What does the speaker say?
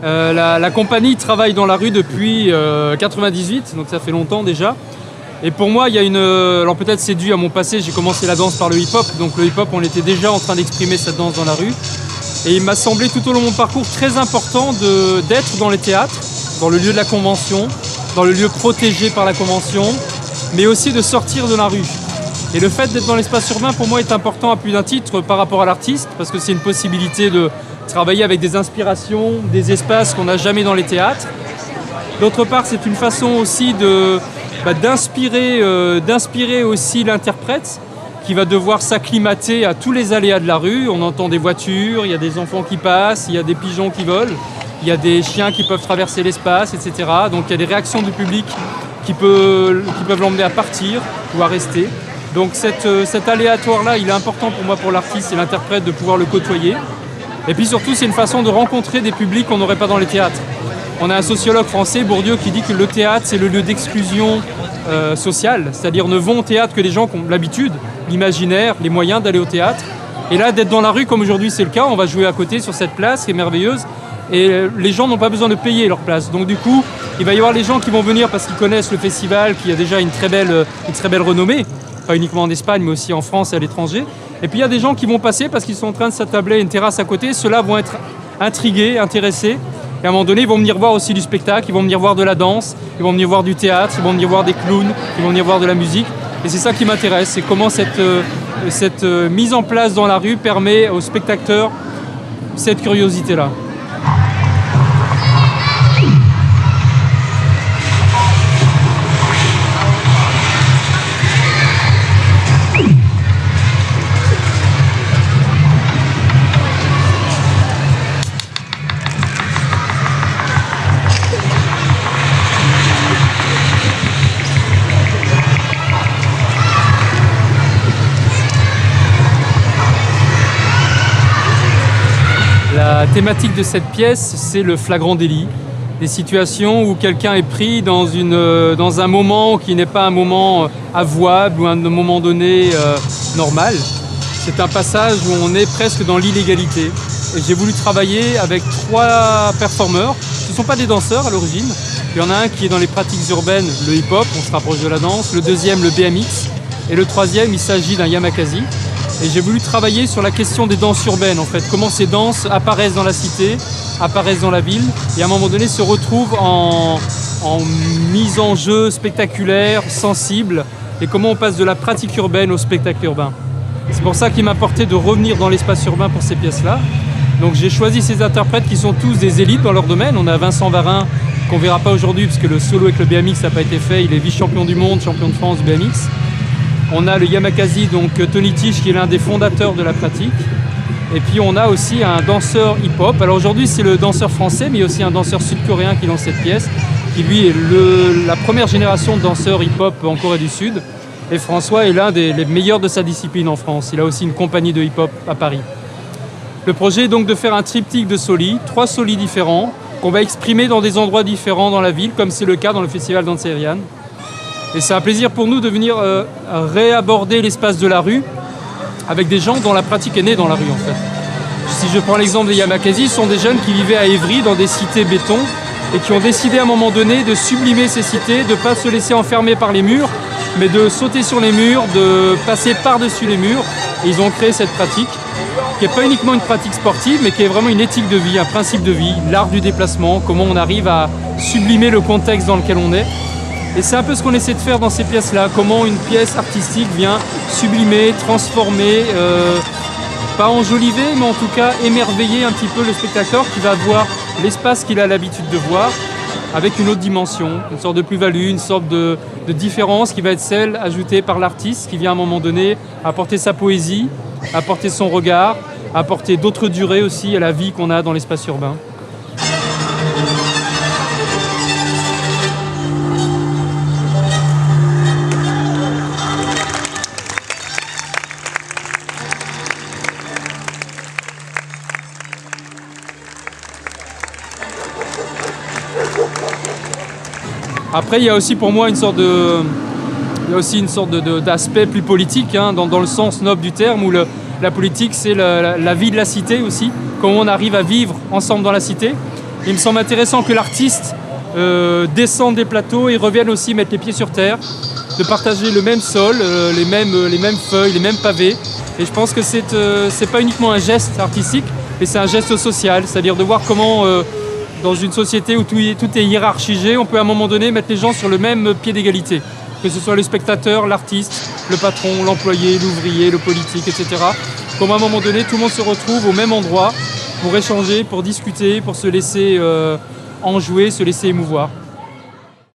La compagnie travaille dans la rue depuis 1998, donc ça fait longtemps déjà. Et pour moi, il y a alors peut-être c'est dû à mon passé, j'ai commencé la danse par le hip-hop, donc le hip-hop, on était déjà en train d'exprimer cette danse dans la rue. Et il m'a semblé tout au long de mon parcours très important d'être dans les théâtres, dans le lieu de la convention, dans le lieu protégé par la convention, mais aussi de sortir de la rue. Et le fait d'être dans l'espace urbain, pour moi, est important à plus d'un titre par rapport à l'artiste, parce que c'est une possibilité de travailler avec des inspirations, des espaces qu'on n'a jamais dans les théâtres. D'autre part, c'est une façon aussi d'inspirer aussi l'interprète qui va devoir s'acclimater à tous les aléas de la rue. On entend des voitures, il y a des enfants qui passent, il y a des pigeons qui volent, il y a des chiens qui peuvent traverser l'espace, etc. Donc il y a des réactions du public qui peuvent l'emmener à partir ou à rester. Donc cet aléatoire-là, il est important pour moi, pour l'artiste et l'interprète, de pouvoir le côtoyer. Et puis surtout, c'est une façon de rencontrer des publics qu'on n'aurait pas dans les théâtres. On a un sociologue français, Bourdieu, qui dit que le théâtre, c'est le lieu d'exclusion sociale. C'est-à-dire ne vont au théâtre que les gens qui ont l'habitude, l'imaginaire, les moyens d'aller au théâtre. Et là, d'être dans la rue, comme aujourd'hui c'est le cas, on va jouer à côté sur cette place qui est merveilleuse. Et les gens n'ont pas besoin de payer leur place. Donc du coup, il va y avoir les gens qui vont venir parce qu'ils connaissent le festival, qui a déjà une très belle renommée. Pas uniquement en Espagne, mais aussi en France et à l'étranger. Et puis il y a des gens qui vont passer parce qu'ils sont en train de s'attabler à une terrasse à côté. Ceux-là vont être intrigués, intéressés. Et à un moment donné, ils vont venir voir aussi du spectacle, ils vont venir voir de la danse, ils vont venir voir du théâtre, ils vont venir voir des clowns, ils vont venir voir de la musique. Et c'est ça qui m'intéresse, c'est comment cette mise en place dans la rue permet aux spectateurs cette curiosité-là. La thématique de cette pièce, c'est le flagrant délit. Des situations où quelqu'un est pris dans un moment qui n'est pas un moment avouable ou un moment donné normal. C'est un passage où on est presque dans l'illégalité. Et j'ai voulu travailler avec 3 performeurs. Ce ne sont pas des danseurs à l'origine. Il y en a un qui est dans les pratiques urbaines, le hip-hop, on se rapproche de la danse. Le deuxième, le BMX. Et le troisième, il s'agit d'un yamakasi. Et j'ai voulu travailler sur la question des danses urbaines, en fait. Comment ces danses apparaissent dans la cité, apparaissent dans la ville, et à un moment donné se retrouvent en mise en jeu spectaculaire, sensible, et comment on passe de la pratique urbaine au spectacle urbain. C'est pour ça qu'il m'a importé de revenir dans l'espace urbain pour ces pièces-là. Donc j'ai choisi ces interprètes qui sont tous des élites dans leur domaine. On a Vincent Varin, qu'on ne verra pas aujourd'hui, puisque le solo avec le BMX n'a pas été fait. Il est vice-champion du monde, champion de France BMX. On a le yamakasi, donc Tony Tisch, qui est l'un des fondateurs de la pratique. Et puis on a aussi un danseur hip-hop. Alors aujourd'hui c'est le danseur français, mais il y a aussi un danseur sud-coréen qui lance cette pièce, qui lui est la première génération de danseurs hip-hop en Corée du Sud. Et François est l'un des meilleurs de sa discipline en France. Il a aussi une compagnie de hip-hop à Paris. Le projet est donc de faire un triptyque de solis, 3 solis différents, qu'on va exprimer dans des endroits différents dans la ville, comme c'est le cas dans le festival Danse Aériane. Et c'est un plaisir pour nous de venir réaborder l'espace de la rue avec des gens dont la pratique est née dans la rue en fait. Si je prends l'exemple des yamakasi, ce sont des jeunes qui vivaient à Évry dans des cités béton et qui ont décidé à un moment donné de sublimer ces cités, de ne pas se laisser enfermer par les murs, mais de sauter sur les murs, de passer par-dessus les murs. Et ils ont créé cette pratique qui n'est pas uniquement une pratique sportive, mais qui est vraiment une éthique de vie, un principe de vie, l'art du déplacement, comment on arrive à sublimer le contexte dans lequel on est. Et c'est un peu ce qu'on essaie de faire dans ces pièces-là, comment une pièce artistique vient sublimer, transformer, pas enjoliver, mais en tout cas émerveiller un petit peu le spectateur qui va voir l'espace qu'il a l'habitude de voir avec une autre dimension, une sorte de plus-value, une sorte de différence qui va être celle ajoutée par l'artiste qui vient à un moment donné apporter sa poésie, apporter son regard, apporter d'autres durées aussi à la vie qu'on a dans l'espace urbain. Après, il y a aussi pour moi une sorte d'aspect plus politique, hein, dans le sens noble du terme, où la politique, c'est la vie de la cité aussi, comment on arrive à vivre ensemble dans la cité. Il me semble intéressant que l'artiste descende des plateaux et revienne aussi mettre les pieds sur terre, de partager le même sol, les mêmes feuilles, les mêmes pavés. Et je pense que c'est pas uniquement un geste artistique, mais c'est un geste social, c'est-à-dire de voir comment, dans une société où tout est hiérarchisé, on peut à un moment donné mettre les gens sur le même pied d'égalité. Que ce soit le spectateur, l'artiste, le patron, l'employé, l'ouvrier, le politique, etc. Comme à un moment donné, tout le monde se retrouve au même endroit pour échanger, pour discuter, pour se laisser enjouer, se laisser émouvoir.